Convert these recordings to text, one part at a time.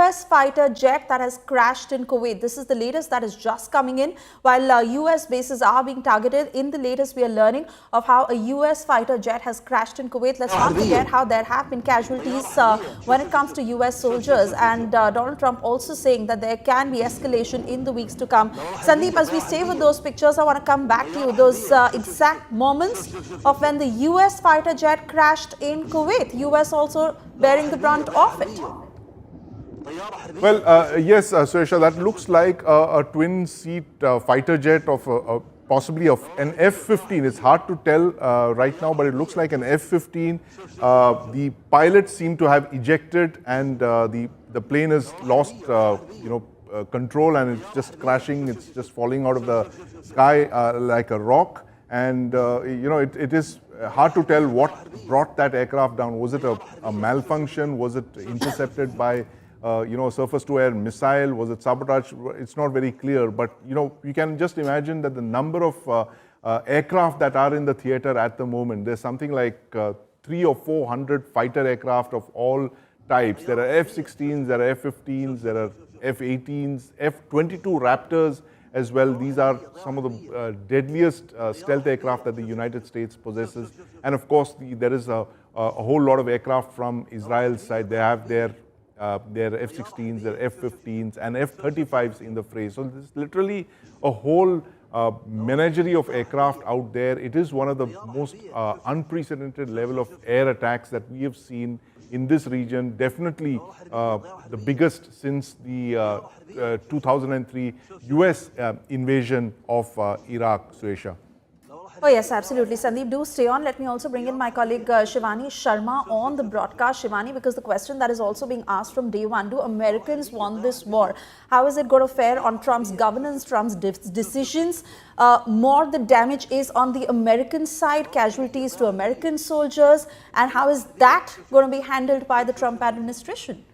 US fighter jet that has crashed in Kuwait. This is the latest that is just coming in. While US bases are being targeted, in the latest we are learning of how a US fighter jet has crashed in Kuwait. Let's not forget how there have been casualties when it comes to US soldiers, and Donald Trump also saying that there can be escalation in the weeks to come. Sandeep, as we stay with those pictures, I want to come back to you. Those exact moments of when the US fighter jet crashed in Kuwait. US also bearing the brunt of it. Well, yes, Suresha, that looks like a twin-seat fighter jet of possibly of an F-15. It's hard to tell right now, but it looks like an F-15. The pilots seem to have ejected, and the plane has lost, control, and it's just crashing. It's just falling out of the sky like a rock. And it is hard to tell what brought that aircraft down. Was it a malfunction? Was it intercepted by a surface-to-air missile? Was it sabotage? It's not very clear, but you can just imagine that the number of aircraft that are in the theater at the moment, there's something like 300 or 400 fighter aircraft of all types. There are F-16s, there are F-15s, there are F-18s, F-22 Raptors as well. These are some of the deadliest stealth aircraft that the United States possesses. And of course, there is a whole lot of aircraft from Israel's side. They have their F-16s, their F-15s, and F-35s in the fray. So there's literally a whole menagerie of aircraft out there. It is one of the most unprecedented level of air attacks that we have seen in this region. Definitely the biggest since the 2003 US invasion of Iraq, Suresha. Oh yes, absolutely. Sandeep, do stay on. Let me also bring in my colleague Shivani Sharma on the broadcast. Shivani, because the question that is also being asked from day one, do Americans want this war? How is it going to fare on Trump's governance, Trump's decisions? More the damage is on the American side, casualties to American soldiers, and how is that going to be handled by the Trump administration?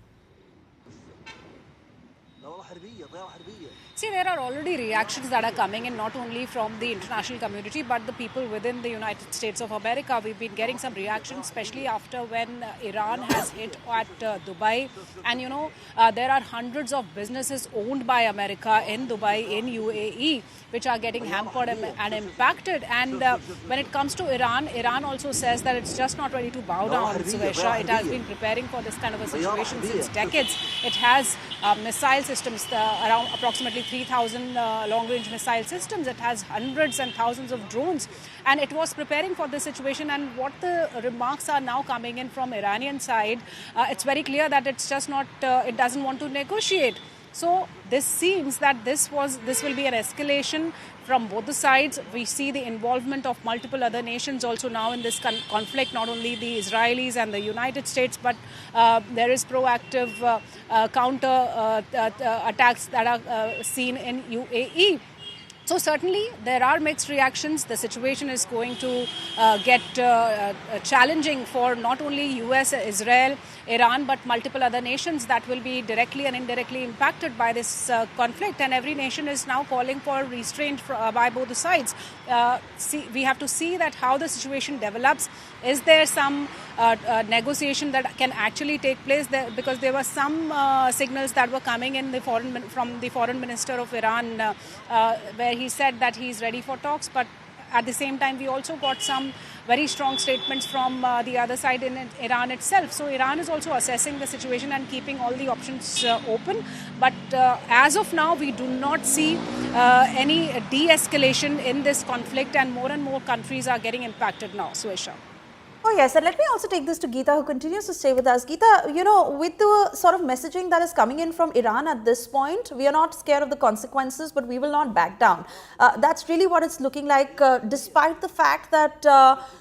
See, there are already reactions that are coming in, not only from the international community, but the people within the United States of America. We've been getting some reactions, especially after when Iran has hit at Dubai. And, there are hundreds of businesses owned by America in Dubai, in UAE, which are getting hampered and impacted. And when it comes to Iran, Iran also says that it's just not ready to bow down, Suresha. It has been preparing for this kind of a situation since decades. It has missile systems, around approximately 3,000 long-range missile systems. It has hundreds and thousands of drones, and it was preparing for this situation. And what the remarks are now coming in from Iranian side, it's very clear that it's just not, it doesn't want to negotiate. So this seems that this will be an escalation from both the sides. We see the involvement of multiple other nations also now in this conflict, not only the Israelis and the United States, but there is proactive counter attacks that are seen in UAE. So certainly there are mixed reactions. The situation is going to get challenging for not only US, Israel, Iran, but multiple other nations that will be directly and indirectly impacted by this conflict. And every nation is now calling for restraint by both the sides. We have to see that how the situation develops. Is there some negotiation that can actually take place there? Because there were some signals that were coming in from the foreign minister of Iran, where he said that he is ready for talks. But at the same time, we also got some very strong statements from the other side in Iran itself. So Iran is also assessing the situation and keeping all the options open. But as of now, we do not see any de-escalation in this conflict, and more countries are getting impacted now, Suesha. Oh yes, and let me also take this to Geeta, who continues to stay with us. Geeta, with the sort of messaging that is coming in from Iran at this point, we are not scared of the consequences, but we will not back down. That's really what it's looking like, despite the fact that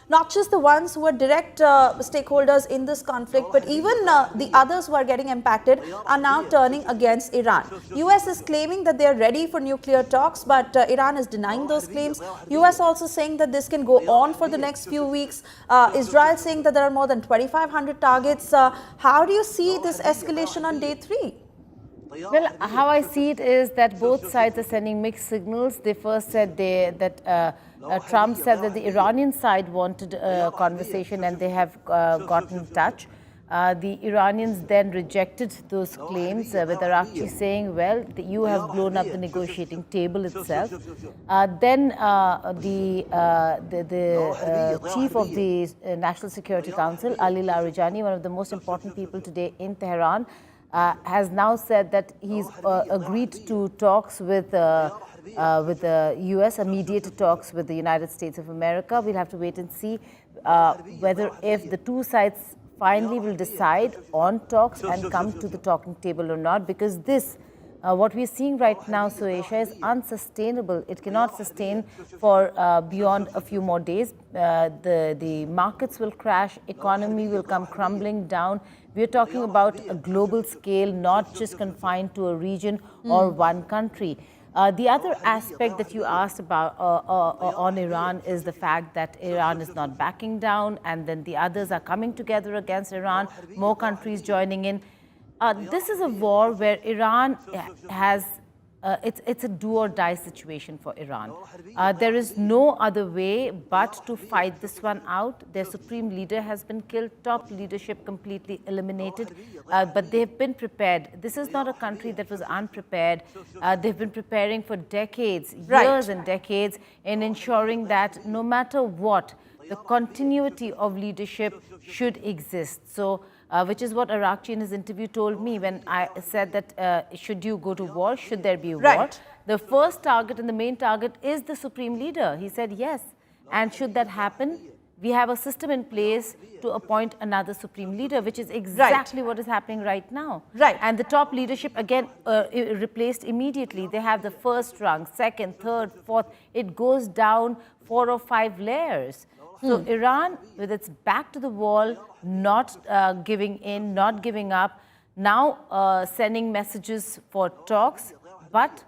not just the ones who are direct stakeholders in this conflict, but even the others who are getting impacted are now turning against Iran. US is claiming that they are ready for nuclear talks, but Iran is denying those claims. US also saying that this can go on for the next few weeks. Israel saying that there are more than 2,500 targets. How do you see this escalation on day 3? Well, how I see it is that both sides are sending mixed signals. They first said that Trump said that the Iranian side wanted a conversation, and they have gotten in touch. The Iranians then rejected those claims, with Arakchi saying, well, you have blown up the negotiating table itself. Then the chief of the National Security Council, Ali Larijani, one of the most important people today in Tehran, has now said that he's agreed to talks with the US, mediated talks with the United States of America. We'll have to wait and see whether if the two sides finally will decide on talks and come to the talking table or not, because this, what we're seeing right now, Suesha, is unsustainable. It cannot sustain for beyond a few more days. The markets will crash, economy will come crumbling down. We're talking about a global scale, not just confined to a region or one country. The other aspect that you asked about on Iran is the fact that Iran is not backing down, and then the others are coming together against Iran, more countries joining in. This is a war where Iran has, it's a do or die situation for Iran. There is no other way but to fight this one out. Their supreme leader has been killed, top leadership completely eliminated, but they've been prepared. This is not a country that was unprepared. They've been preparing for decades, years and decades, in ensuring that no matter what, the continuity of leadership should exist. So, which is what Arakchi in his interview told me when I said that should you go to war, should there be a war? The first target and the main target is the supreme leader. He said yes. And should that happen, we have a system in place to appoint another supreme leader, which is exactly what is happening right now. And the top leadership, again, replaced immediately. They have the first rung, second, third, fourth. It goes down 4 or 5 layers. So Iran, with its back to the wall, not giving in, not giving up, now sending messages for talks, but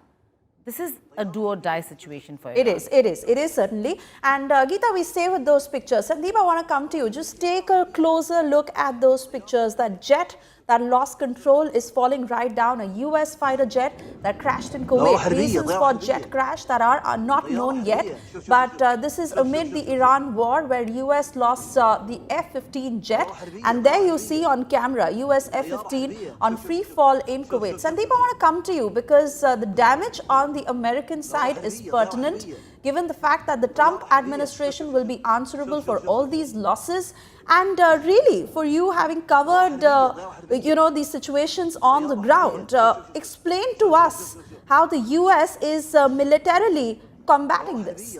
this is a do or die situation for Iran. It is certainly. And Geeta, we stay with those pictures. Sandeep, I want to come to you. Just take a closer look at those pictures. That jet that lost control is falling right down. A US fighter jet that crashed in Kuwait. Reasons for jet crash that are not known yet. But this is amid the Iran war, where US lost the F-15 jet. And there you see on camera, US F-15 on free fall in Kuwait. Sandeep, I want to come to you because the damage on the American side is pertinent, given the fact that the Trump administration will be answerable for all these losses. And really, for you having covered, these situations on the ground, explain to us how the US is militarily combating this.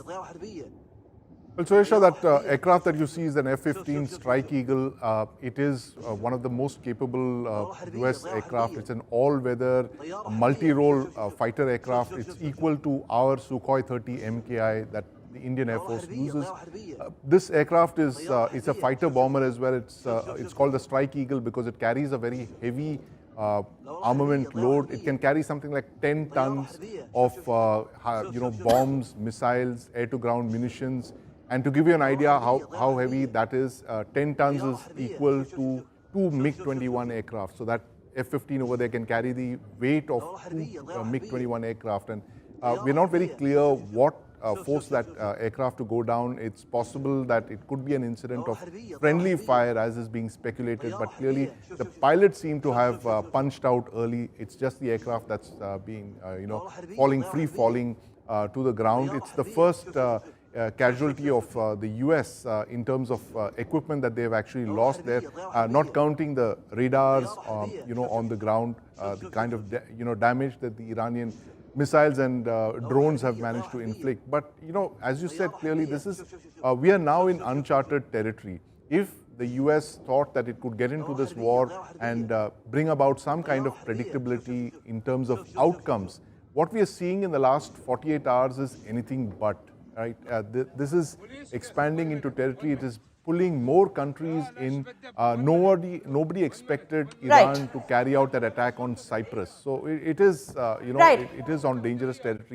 Well, Suesha, that aircraft that you see is an F-15 Strike Eagle. It is one of the most capable US aircraft. It's an all-weather, multi-role fighter aircraft. It's equal to our Sukhoi 30 MKI that the Indian Air Force uses. This aircraft is it's a fighter bomber as well. It's called the Strike Eagle because it carries a very heavy armament load. It can carry something like 10 tons of bombs, missiles, air-to-ground munitions. And to give you an idea how heavy that is, 10 tons is equal to 2 MiG-21 aircraft. So that F-15 over there can carry the weight of 2 MiG-21 aircraft. And we're not very clear what forced that aircraft to go down. It's possible that it could be an incident of friendly fire, as is being speculated, but clearly the pilots seem to have punched out early. It's just the aircraft that's being, free falling to the ground. It's the first casualty of the US in terms of equipment that they've actually lost there, not counting the radars, on the ground, the kind of damage that the Iranian missiles and drones have managed to inflict. But as you said clearly, this is we are now in uncharted territory. If the US thought that it could get into this war and bring about some kind of predictability in terms of outcomes, what we are seeing in the last 48 hours is anything but. Right, this is expanding into territory. It is pulling more countries in. Nobody expected Iran to carry out that attack on Cyprus. So it is, it is on dangerous territory.